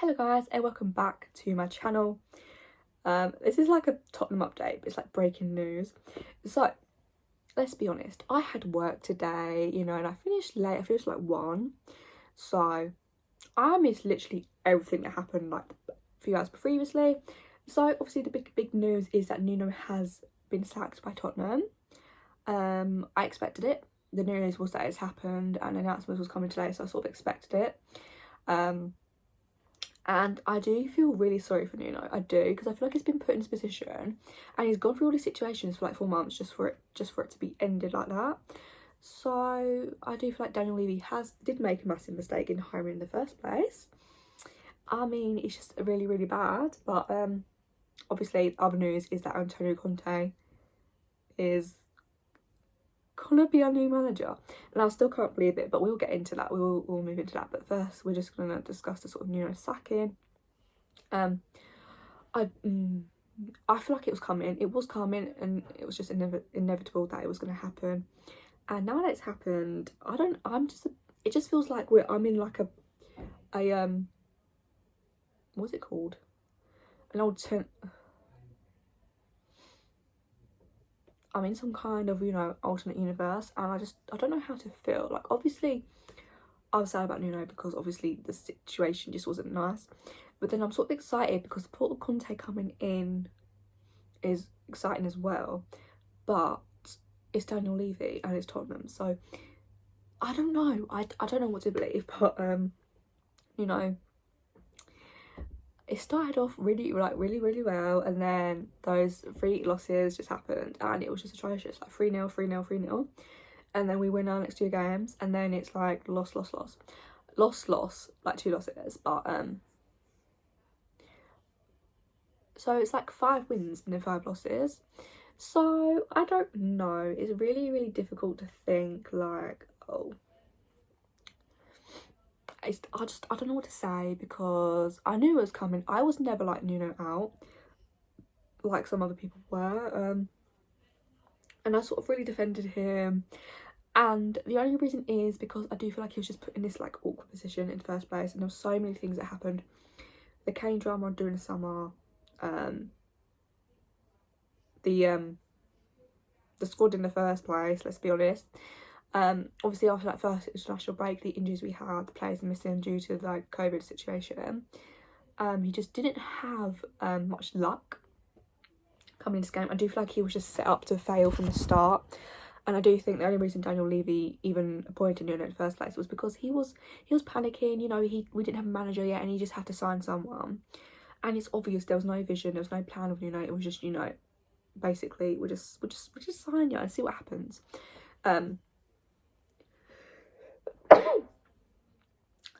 Hello guys and welcome back to my channel. This is like a Tottenham update, but it's like breaking news. So let's be honest, I had work today, and I finished late. I finished like 1, so I missed literally everything that happened like a few hours previously. So obviously the big news is that Nuno has been sacked by Tottenham. I expected it. The news was that it's happened and announcement was coming today, so I sort of expected it. And I do feel really sorry for Nuno. I do, because I feel like he's been put in this position and he's gone through all these situations for like 4 months just for it to be ended like that. So I do feel like Daniel Levy did make a massive mistake in hiring in the first place. I mean, it's just really, really bad. But obviously other news is that Antonio Conte is gonna be our new manager, and I still can't believe it, but we'll get into that. We'll move into that, but first we're just gonna discuss the sort of Nuno sacking. I feel like it was coming, and it was just inevitable that it was going to happen. And now that it's happened, it just feels like I'm in like a what's it called, an I'm in some kind of, alternate universe, and I don't know how to feel. Like, obviously, I was sad about Nuno because obviously the situation just wasn't nice. But then I'm sort of excited because the thought of Conte coming in is exciting as well. But it's Daniel Levy and it's Tottenham. So, I don't know. I don't know what to believe. But, it started off really well, and then those 3 losses just happened and it was just atrocious, like 3-0, 3-0, 3-0, and then we win our next 2 games, and then it's like loss, like 2 losses. But so it's like 5 wins and then 5 losses. So I don't know, it's really difficult to think like, oh, I don't know what to say, because I knew it was coming. I was never like Nuno out like some other people were, and I sort of really defended him, and the only reason is because I do feel like he was just put in this like awkward position in the first place, and there were so many things that happened. The Kane drama during the summer, the squad in the first place, let's be honest. Obviously after that first international break, the injuries we had, the players missing due to the like COVID situation, he just didn't have much luck coming into this game. I do feel like he was just set up to fail from the start, and I do think the only reason Daniel Levy even appointed Nuno in the first place was because he was panicking. We didn't have a manager yet, and he just had to sign someone, and it's obvious there was no vision, there was no plan of Nuno. It was just, basically we'll just sign you and see what happens.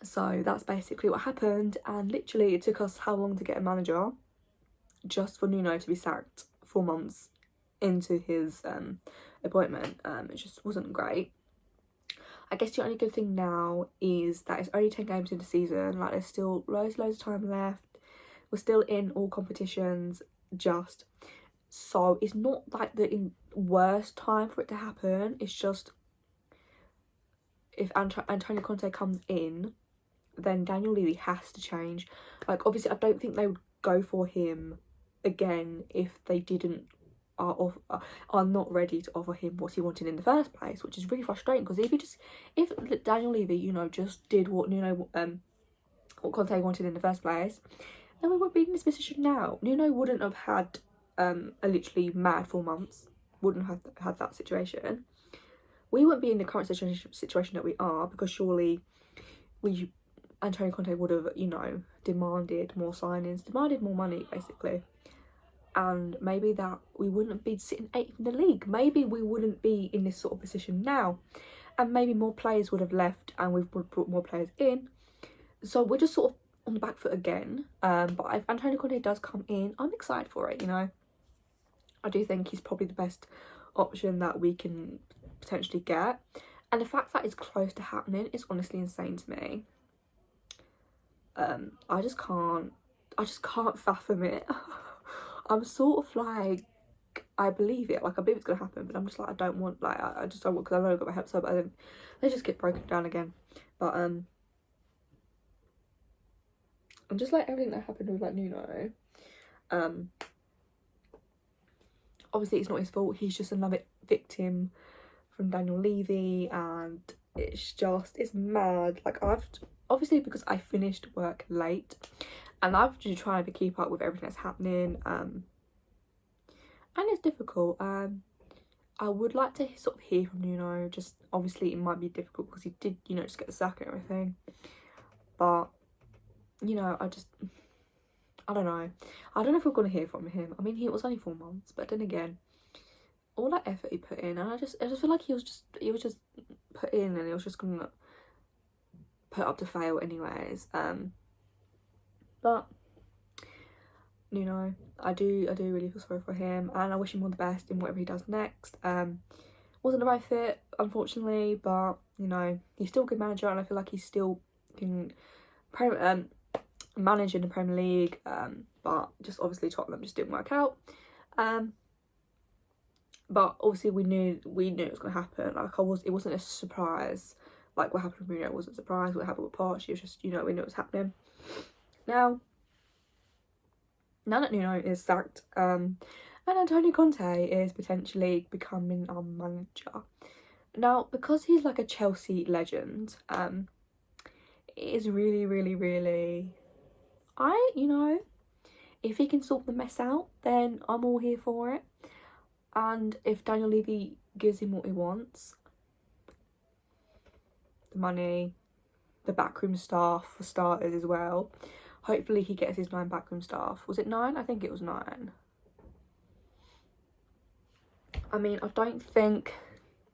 So that's basically what happened, and literally it took us how long to get a manager just for Nuno to be sacked 4 months into his appointment. It just wasn't great. I guess the only good thing now is that it's only 10 games in the season. Like, there's still loads of time left. We're still in all competitions, so it's not like the worst time for it to happen. It's just, if Antonio Conte comes in, then Daniel Levy has to change. Like, obviously I don't think they would go for him again if they are not ready to offer him what he wanted in the first place, which is really frustrating, because if Daniel Levy just did what what Conte wanted in the first place, then we wouldn't be in this position now. Nuno wouldn't have had a literally mad 4 months, wouldn't have had that situation. We wouldn't be in the current situation that we are, because surely Antonio Conte would have, demanded more signings, demanded more money, basically. And maybe that we wouldn't be sitting 8th in the league. Maybe we wouldn't be in this sort of position now. And maybe more players would have left and we've brought more players in. So we're just sort of on the back foot again. But if Antonio Conte does come in, I'm excited for it, I do think he's probably the best option that we can potentially get. And the fact that it's close to happening is honestly insane to me. I just can't fathom it. I'm sort of like, I believe it, like I believe it's gonna happen, but I'm just like, I just don't want, because I know I've got my hopes up, but then they just get broken down again. But and just like everything that happened with like Nuno, obviously it's not his fault, he's just another victim from Daniel Levy, and it's mad. Like, I've obviously, because I finished work late and I've just trying to keep up with everything that's happening, and it's difficult. I would like to sort of hear from Nuno. Just obviously it might be difficult because he did, you know, just get the sack and everything, but you know, I don't know. I don't know if we're gonna hear from him. I mean, it was only 4 months, but then again, all that effort he put in, and I just feel like he was just put in, and he was just gonna put up to fail anyways. But you know, I do really feel sorry for him, and I wish him all the best in whatever he does next. Wasn't the right fit, unfortunately, but you know, he's still a good manager, and I feel like he still can manage in the Premier League. But just obviously Tottenham just didn't work out. But obviously we knew it was gonna happen. Like, it wasn't a surprise. Like, what happened with Nuno wasn't a surprise. What happened with Poch, it was just, you know, we knew it was happening. Now that Nuno is sacked, and Antonio Conte is potentially becoming our manager. Now, because he's like a Chelsea legend, it is really, really, really, you know, if he can sort the mess out, then I'm all here for it. And if Daniel Levy gives him what he wants, the money, the backroom staff for starters as well, hopefully he gets his 9 backroom staff. Was it 9? I think it was 9. I mean, I don't think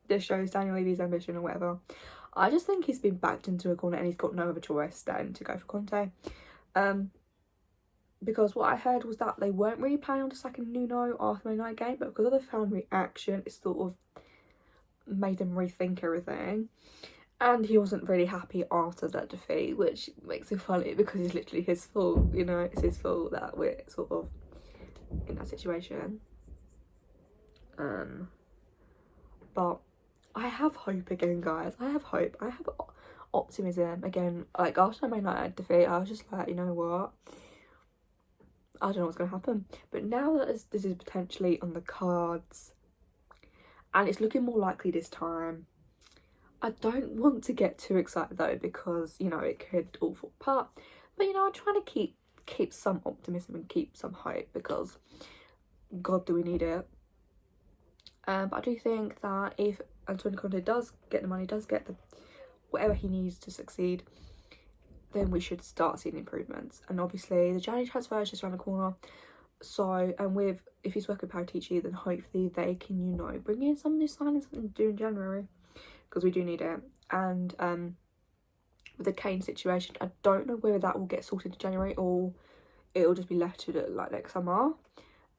this shows Daniel Levy's ambition or whatever. I just think he's been backed into a corner and he's got no other choice than to go for Conte. Because what I heard was that they weren't really planning on sacking Nuno after the night game, but because of the fan reaction, it sort of made them rethink everything. And he wasn't really happy after that defeat, which makes it funny because it's literally his fault, you know, it's his fault that we're sort of in that situation. But I have hope again, guys. I have hope. I have optimism again. Like, after my night defeat, I was just like, you know what? I don't know what's going to happen. But now that this is potentially on the cards, and it's looking more likely this time, I don't want to get too excited though, because, you know, it could all fall apart. But, you know, I'm trying to keep some optimism and keep some hope, because God, do we need it. But I do think that if Antonio Conte does get the money, does get whatever he needs to succeed, then we should start seeing improvements. And obviously the January transfer is just around the corner, so, and if he's working with Paratici, then hopefully they can, you know, bring in some new signings to do in January, because we do need it. And with the Kane situation, I don't know whether that will get sorted in January or it'll just be left to like next summer.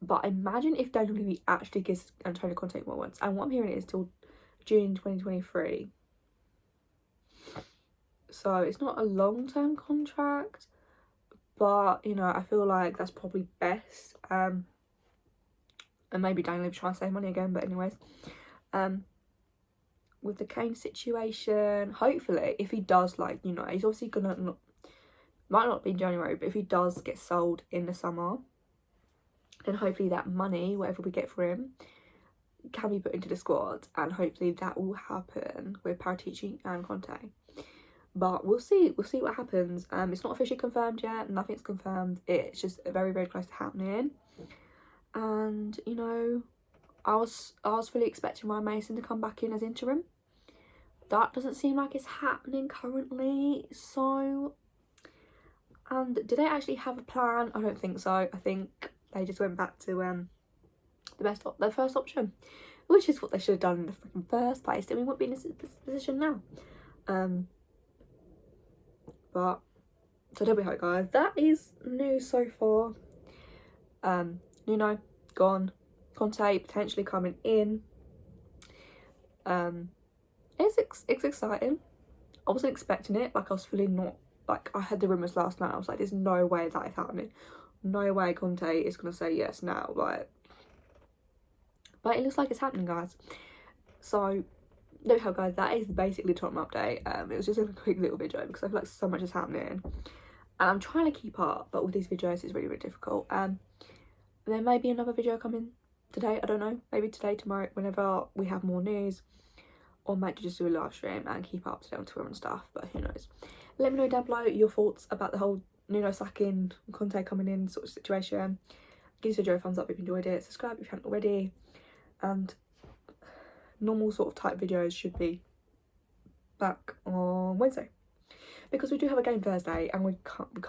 But imagine if Daniel Levy actually gives Antonio Conte what he wants, and what I'm hearing is till June 2023. So it's not a long-term contract, but, you know, I feel like that's probably best. And maybe Daniel Levy trying to save money again, but anyways. With the Kane situation, hopefully, if he does, like, you know, he's obviously gonna might not be in January, but if he does get sold in the summer, then hopefully that money, whatever we get for him, can be put into the squad, and hopefully that will happen with Paratici and Conte. But we'll see what happens. It's not officially confirmed yet, nothing's confirmed, it's just very, very close to happening. And, you know, I was fully expecting Ryan Mason to come back in as interim. That doesn't seem like it's happening currently. So, and did they actually have a plan? I don't think so. I think they just went back to their first option, which is what they should have done in the freaking first place. Then we wouldn't be in this position now. But so there we go, guys. That is news so far. Nuno gone, Conte potentially coming in. It's exciting. I wasn't expecting it. Like, I was feeling not, like, I heard the rumours last night. I was like, there's no way that is happening. No way Conte is gonna say yes now. Like, but it looks like it's happening, guys. So there we go, guys. That is basically Tottenham update. It was just a quick little video because I feel like so much is happening. and I'm trying to keep up, but with these videos it's really, really difficult. There may be another video coming today, I don't know, maybe today, tomorrow, whenever we have more news, or might just do a live stream and keep up to date on Twitter and stuff, but who knows. Let me know down below your thoughts about the whole Nuno sacking, Conte coming in sort of situation. Give this video a thumbs up if you enjoyed it, subscribe if you haven't already, and normal sort of type videos should be back on Wednesday, because we do have a game Thursday and we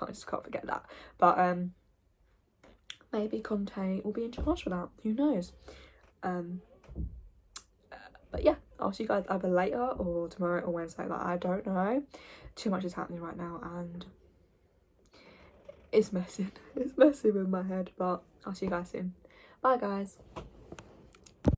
just can't forget that. But maybe Conte will be in charge for that, who knows. But yeah, I'll see you guys either later or tomorrow or Wednesday, like I don't know. Too much is happening right now and it's messing with my head, but I'll see you guys soon. Bye guys.